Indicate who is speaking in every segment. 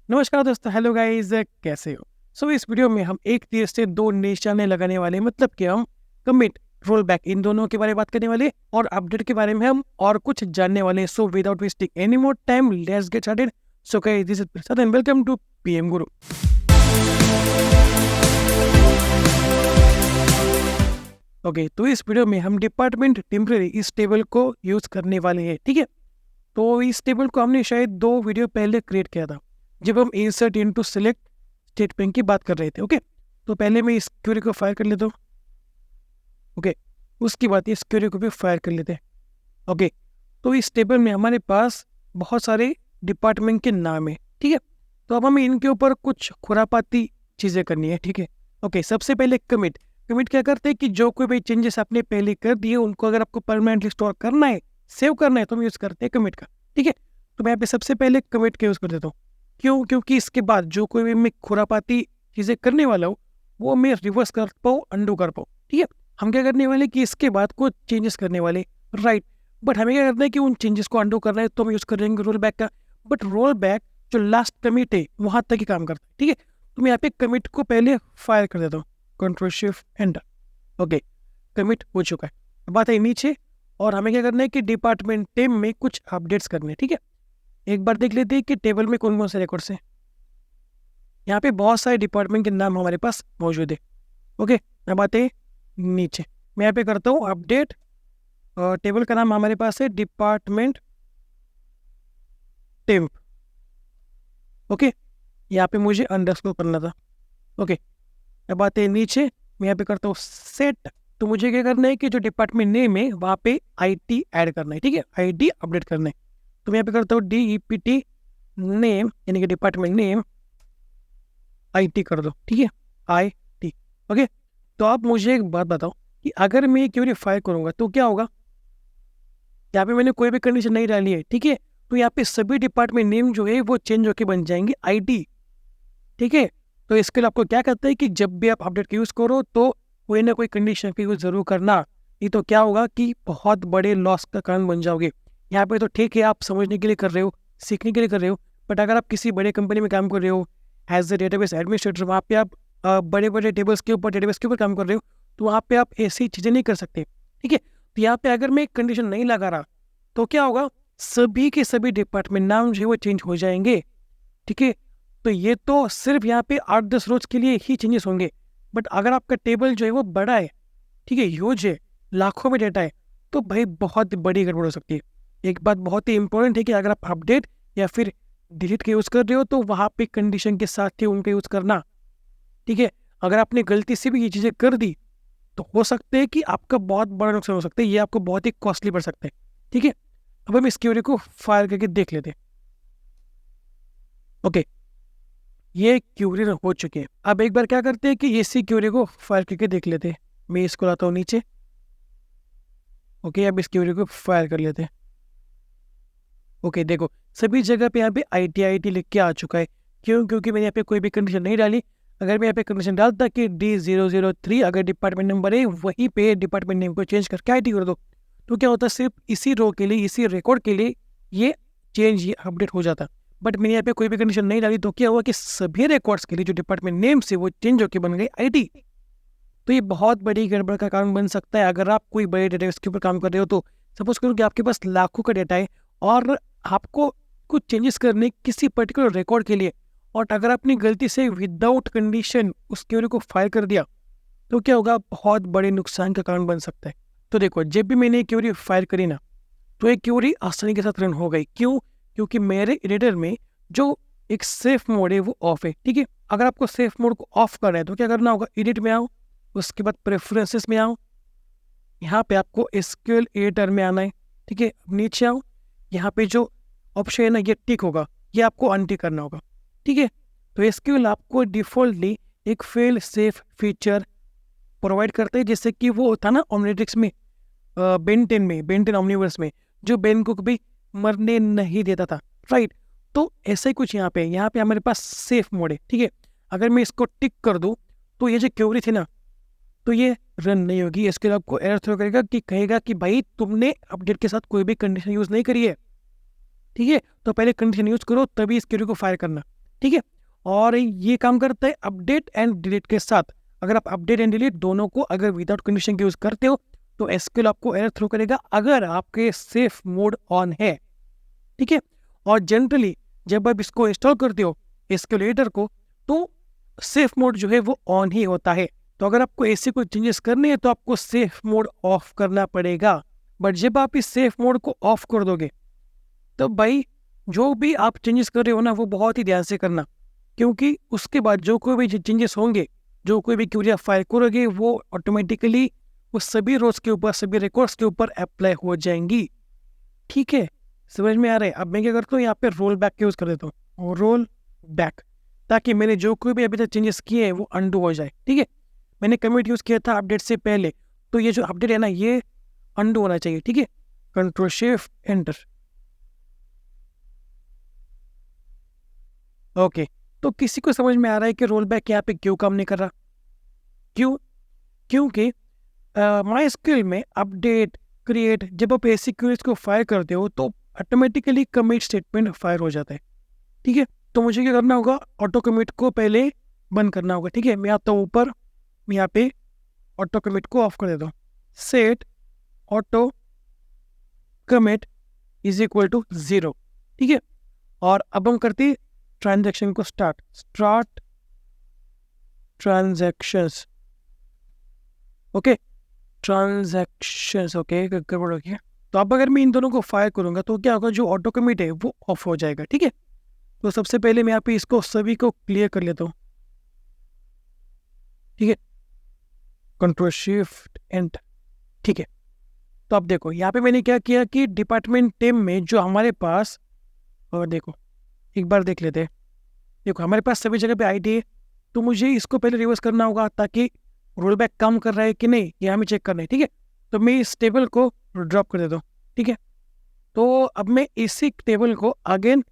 Speaker 1: नमस्कार दोस्तों, hello guys, कैसे हो? इस वीडियो में हम एक तीर से दो निशाने लगाने वाले, मतलब कि हम कमिट, रोल बैक, इन दोनों के बारे में बात करने वाले और अपडेट के बारे में हम और कुछ जानने वाले। So without wasting any more time, let's get started. So guys, this is Prasad and welcome to PM Guru. Okay, तो इस वीडियो में हम डिपार्टमेंट टेम्परेरी इस टेबल को यूज करने वाले हैं। ठीक है, तो इस टेबल को हमने शायद 2 वीडियो पहले क्रिएट किया था, जब हम इंसर्ट इनटू सिलेक्ट स्टेटमेंट की बात कर रहे थे। ओके, तो पहले मैं इस क्वेरी को फायर कर लेता हूँ। ओके, उसके बाद इस क्वेरी को भी फायर कर लेते हैं। ओके, तो इस टेबल में हमारे पास बहुत सारे डिपार्टमेंट के नाम है। ठीक है, तो अब हमें इनके ऊपर कुछ खुरापाती चीज़ें करनी है। ठीक है, ओके, सबसे पहले कमिट। कमिट क्या करते हैं कि जो कोई भी चेंजेस आपने पहले कर दिए, उनको अगर आपको परमानेंटली स्टोर करना है, सेव करना है, तो हम यूज़ करते हैं कमिट का। ठीक है, तो मैं यहाँ पे सबसे पहले कमिट का यूज़ कर देता हूँ। क्यों? क्योंकि इसके बाद जो कोई भी मैं खुरापाती चीज़ें करने वाला हूँ, वो मैं रिवर्स कर पाऊँ, अंडू कर पाऊँ। ठीक है, हम क्या करने वाले कि इसके बाद कुछ चेंजेस करने वाले, राइट। बट हमें क्या करना है कि उन चेंजेस को अंडू करना है, तो हम यूज़ करेंगे रोल बैक का। बट रोल बैक जो लास्ट कमिट है वहाँ तक ही काम करता है। ठीक है, तो मैं यहाँ पे कमिट को पहले फायर कर देता हूँ, control shift enter. Okay, commit हो चुका है। अब बात है नीचे, और हमें क्या करना है कि डिपार्टमेंट टेम में कुछ अपडेट्स करने हैं। ठीक है, एक बार देख लेते हैं कि टेबल में कौन कौन से रिकॉर्ड्स हैं। यहाँ पे बहुत सारे डिपार्टमेंट के नाम हमारे पास मौजूद है। ओके, अब आते हैं नीचे। मैं यहाँ पे करता हूँ अपडेट, टेबल का नाम हमारे पास है डिपार्टमेंट टेम्प। ओके, यहाँ पे मुझे अंडरस्कोर करना था। ओके, अब आते हैं नीचे। मैं यहाँ पे करता हूँ सेट। तो मुझे क्या करना है कि जो डिपार्टमेंट नेम है वहाँ पे आईटी ऐड करना है। ठीक है, आईटी अपडेट करना है। तो मैं यहाँ पे करता हूँ DEPT नेम, यानी कि डिपार्टमेंट नेम आईटी कर दो। ठीक है, IT। ओके, तो आप मुझे एक बात बताओ कि अगर मैं क्वेरी फायर करूँगा तो क्या होगा? यहाँ पे मैंने कोई भी कंडीशन नहीं डाली है। ठीक है, तो यहाँ पे सभी डिपार्टमेंट नेम जो है वो चेंज होके बन जाएंगे IT। ठीक है, तो इसके लिए आपको क्या करता है कि जब भी आप अपडेट का यूज़ करो तो कोई ना कोई कंडीशन का यूज़ जरूर करना, नहीं तो क्या होगा कि बहुत बड़े लॉस का कारण बन जाओगे। यहाँ पे तो ठीक है, आप समझने के लिए कर रहे हो, सीखने के लिए कर रहे हो, बट अगर आप किसी बड़े कंपनी में काम कर रहे हो एज ए डेटाबेस एडमिनिस्ट्रेटर, वहाँ पे आप बड़े बड़े डेटाबेस के ऊपर काम कर रहे हो, तो वहाँ पे आप ऐसी चीज़ें नहीं कर सकते। ठीक है, तो यहाँ पे अगर मैं एक कंडीशन नहीं लगा रहा तो क्या होगा? सभी के सभी डिपार्टमेंट नाम जो है वो चेंज हो जाएंगे। ठीक है, तो ये तो सिर्फ यहाँ पे 8-10 रोज के लिए ही चेंजेस होंगे। बट अगर आपका टेबल जो है वो बड़ा है, ठीक है, ह्यूज है, लाखों में डेटा है, तो भाई बहुत बड़ी गड़बड़ हो सकती है। एक बात बहुत ही इंपॉर्टेंट है कि अगर आप अपडेट या फिर डिलीट का यूज़ कर रहे हो तो वहाँ पे कंडीशन के साथ ही उनका यूज़ करना। ठीक है, अगर आपने गलती से भी ये चीज़ें कर दी तो हो सकता है कि आपका बहुत बड़ा नुकसान हो सकता है, ये आपको बहुत ही कॉस्टली पड़ सकता है। ठीक है, अब हम इस क्वेरी को फायर करके देख लेते हैं। ओके, ये क्यूरी हो चुके हैं। अब एक बार क्या करते हैं कि इसी क्यूरी को फायर करके देख लेते हैं। मैं इसको लाता हूँ नीचे। ओके, अब इस क्यूरी को फायर कर लेते हैं। ओके, देखो सभी जगह पे यहाँ पे IT लिख के आ चुका है। क्यों? क्योंकि मैंने यहाँ पे कोई भी कंडीशन नहीं डाली। अगर मैं यहाँ पे कंडीशन डालता कि D003 अगर डिपार्टमेंट नंबर है, वहीं पे डिपार्टमेंट नेम को चेंज करके IT कर दो, तो क्या होता? सिर्फ इसी रो के लिए, इसी रिकॉर्ड के लिए ये चेंज, ये अपडेट हो जाता। बट मैंने यहाँ पे कोई भी कंडीशन नहीं डाली, तो क्या हुआ कि सभी रिकॉर्ड्स के लिए जो डिपार्टमेंट नेम से वो चेंज होकर बन गई IT। तो ये बहुत बड़ी गड़बड़ का कारण बन सकता है। अगर आप कोई बड़े डेटाबेस के ऊपर काम कर रहे हो, तो सपोज करो कि आपके पास लाखों का डेटा है और आपको कुछ चेंजेस करने किसी पर्टिकुलर रिकॉर्ड के लिए, और अगर आपने गलती से विदाउट कंडीशन उस क्वेरी को फाइल कर दिया, तो क्या होगा? बहुत बड़े नुकसान का कारण बन सकता है। तो देखो, जब भी मैंने क्वेरी फाइल करी ना, तो एक क्वेरी आसानी के साथ रन हो गई। क्यों? क्योंकि मेरे एडिटर में जो एक सेफ मोड है वो ऑफ है। ठीक है, अगर आपको सेफ मोड को ऑफ करना है तो क्या करना होगा? एडिट में आओ, उसके बाद प्रेफरेंसेस में आओ, यहाँ पे आपको SQL एडिटर में आना है। ठीक है, अब नीचे आओ, यहाँ पे जो ऑप्शन है ना ये टिक होगा, ये आपको अनटिक करना होगा। ठीक है, तो SQL आपको डिफॉल्टली एक फेल सेफ फीचर प्रोवाइड करते हैं, जैसे कि वो होता ना ओमनीट्रिक्स में, बेन 10 ओमनीवर्स में, जो बेन को कभी मरने नहीं देता था, राइट। तो ऐसा ही कुछ यहाँ पे हमारे पास सेफ मोड है। ठीक है, अगर मैं इसको टिक कर दूँ तो ये जो क्वेरी थी ना, तो ये रन नहीं होगी। इसके लिए आपको एरर थ्रो करेगा कि कहेगा कि भाई तुमने अपडेट के साथ कोई भी कंडीशन यूज़ नहीं करी है। ठीक है, तो पहले कंडीशन यूज़ करो तभी इस क्वेरी को फायर करना। ठीक है। और ये काम करता है अपडेट एंड डिलीट के साथ। अगर आप अपडेट एंड डिलीट दोनों को अगर विदाउट कंडीशन के यूज करते हो तो एसक्यूएल आपको एरर थ्रो करेगा अगर आपके सेफ मोड ऑन है, ठीक है। और जनरली जब आप इसको इंस्टॉल करते हो एसक्यूएल एडिटर को तो सेफ मोड जो है वो ऑन ही होता है। तो अगर आपको ऐसे कोई चेंजेस करने हैं तो आपको सेफ मोड ऑफ करना पड़ेगा। बट जब आप इस सेफ मोड को ऑफ कर दोगे तो भाई जो भी आप चेंजेस कर रहे हो ना वो बहुत ही ध्यान से करना, क्योंकि उसके बाद जो कोई भी चेंजेस होंगे, जो कोई भी क्वेरी आप फाइल करोगे वो ऑटोमेटिकली वो सभी रोज के ऊपर, सभी रिकॉर्ड्स के ऊपर अप्लाई हो जाएंगी, ठीक है। समझ में आ रहा है? अब मैं क्या करता हूँ यहाँ पे रोल बैक यूज कर देता हूँ, रोल बैक, ताकि मैंने जो कोई भी अभी तक चेंजेस किए हैं वो अंडू हो जाए, ठीक है। मैंने कमिट यूज किया था अपडेट से पहले, तो ये जो अपडेट है ना ये अंडू होना चाहिए, ठीक है। Control shift enter, okay. तो किसी को समझ में आ रहा है कि रोल बैक यहाँ पे क्यों काम नहीं कर रहा? क्यों? क्योंकि माइस्क्यूएल में अपडेट क्रिएट जब आप ऐसी क्वेरीज को फायर करते हो तो ऑटोमेटिकली कमिट स्टेटमेंट फायर हो जाता है, ठीक है। तो मुझे क्या करना होगा, ऑटो कमिट को पहले बंद करना होगा, ठीक है। मैं आता हूँ ऊपर, मैं यहाँ पे ऑटो कमिट को ऑफ कर देता हूँ। Set auto commit is equal to 0, ठीक है। और अब हम करते हैं ट्रांजैक्शन को start transactions, okay, transactions, okay, गड़बड़ हो गया। तो अब अगर मैं इन दोनों को फायर करूंगा तो क्या होगा, जो ऑटो कमिट है वो ऑफ हो जाएगा, ठीक है। तो सबसे पहले मैं यहाँ पे इसको सभी को क्लियर कर लेता हूँ, ठीक है। कंट्रोल शिफ्ट एंटर, ठीक है। तो अब देखो यहाँ पे मैंने क्या किया कि डिपार्टमेंट टेम में जो हमारे पास, और देखो एक बार देख लेते हैं, देखो हमारे पास सभी जगह पे आईडी है, तो मुझे इसको पहले रिवर्स करना होगा ताकि रोल बैक काम कर रहा है कि नहीं ये हमें चेक करना है, ठीक है। तो मैं इस टेबल को ड्रॉप कर देता हूँ, ठीक है। तो अब मैं इसी टेबल को अगेन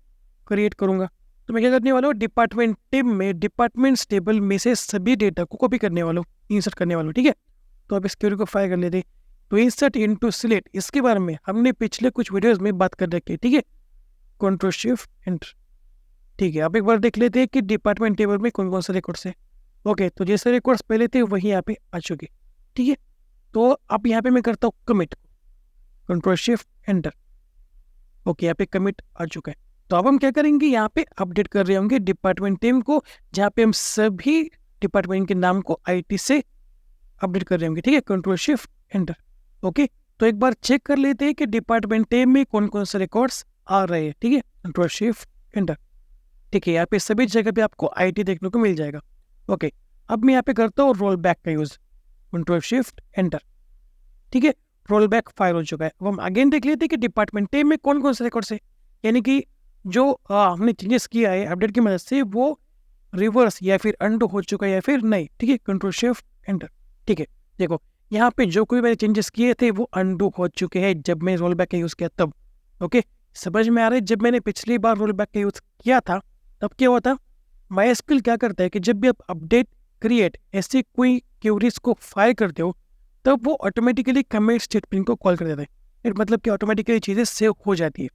Speaker 1: क्रिएट करूंगा। तो मैं क्या करने वाला हूँ, डिपार्टमेंट टेब में डिपार्टमेंट्स टेबल में से सभी डेटा को कॉपी करने वाला हूँ, इंसर्ट करने वाला हूँ, ठीक है। तो अब इस क्वेरी को फायर कर लेते हैं। तो इंसर्ट इनटू सिलेक्ट, इसके बारे में हमने पिछले कुछ वीडियोस में बात कर रखी है, ठीक है। कंट्रोल शिफ्ट एंटर, ठीक है। अब एक बार देख लेते हैं कि डिपार्टमेंट टेबल में कौन कौन से रिकॉर्ड्स है, ओके। तो जैसे रिकॉर्ड्स पहले थे वही यहाँ पे आ चुके, ठीक है। तो अब यहाँ पे मैं करता हूँ commit, control shift enter, okay, यहाँ पे कमिट आ चुका है। तो अब हम क्या करेंगे, यहाँ पे अपडेट कर रहे होंगे डिपार्टमेंट टेम को, जहाँ पे हम सभी डिपार्टमेंट के नाम को आईटी से अपडेट कर रहे होंगे, ठीक है। Control shift enter, okay. तो एक बार चेक कर लेते हैं कि डिपार्टमेंट टेम में कौन कौन से रिकॉर्ड्स आ रहे हैं, ठीक है। कंट्रोल शिफ्ट एंटर, ठीक है। यहाँ पे सभी जगह पे आपको आईटी देखने को मिल जाएगा, ओके। अब मैं यहाँ पे करता हूँ रोल बैक का यूज, कंट्रोल शिफ्ट एंटर, ठीक है। रोल बैक फायर हो चुका है। अब हम अगेन देख लेते हैं कि डिपार्टमेंट टेम में कौन कौन से रिकॉर्ड्स है, यानी कि जो हमने चेंजेस किया है अपडेट की मदद से वो रिवर्स या फिर अंडू हो चुका है या फिर नहीं, ठीक है। कंट्रोल शिफ्ट एंटर, ठीक है। देखो यहाँ पे जो कोई मैंने चेंजेस किए थे वो अंडू हो चुके हैं जब मैं रोल बैक का यूज़ किया तब, ओके। समझ में आ रहा है? जब मैंने पिछली बार रोल बैक का यूज़ किया था तब क्या हुआ था, माइस्क्यूएल क्या करता है कि जब भी आप अपडेट क्रिएट ऐसे कोई क्वेरीज को फायर करते हो तब वो ऑटोमेटिकली कमिट स्टेटमेंट को कॉल कर देता है, मतलब कि ऑटोमेटिकली चीज़ें सेव हो जाती है।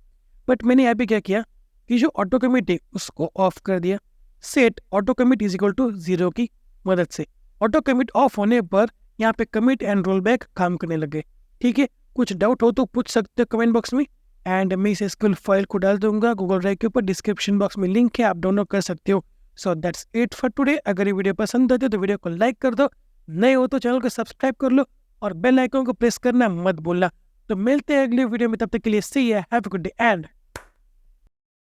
Speaker 1: बट मैंने यहाँ पे क्या किया कि जो ऑटो कमिट है उसको ऑफ कर दिया, set auto commit is equal to 0 की मदद से। ऑटो कमिट ऑफ होने पर यहाँ पे कमिट एंड रोल बैक काम करने लगे, ठीक है। कुछ डाउट हो तो पूछ सकते हो कमेंट बॉक्स में, एंड मैं इस एसक्यूएल फाइल को डाल दूंगा गूगल ड्राइव के ऊपर, डिस्क्रिप्शन बॉक्स में लिंक है, आप डाउनलोड कर सकते हो। So that's it for today. अगर ये वीडियो पसंद आती है तो वीडियो को लाइक कर दो, नए हो तो चैनल को सब्सक्राइब कर लो और बेल आइकन को प्रेस करना मत भूलना। तो मिलते हैं अगले वीडियो में, तब तक के लिए see you, have a good day and